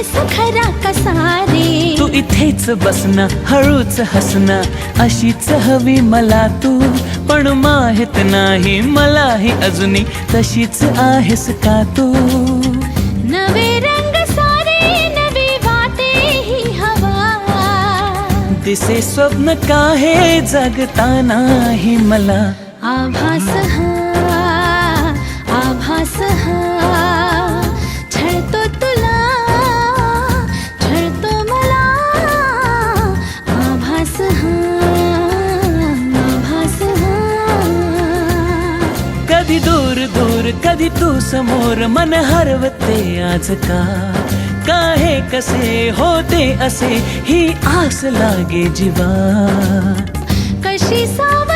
आहेस खरा कसा रे. तू इथेच बसना, हळूच हसना, अशीच हवी मला तू. पण माहित नाही मलाही अजूनही तशीच आहेस का तू. नवे रंग सारे नवी वाटे ही हवा. दिसे स्वप्न काहे जगतानाही मला. आभास हा, आभास हा, छळतो तुला, छळतो मला. आभास हा, आभास हा. कधी दूर दूर कधी तू समोर, मन हरवते आज का. काहे कसे होते असे ही आस लागे जीवा. कशी सावली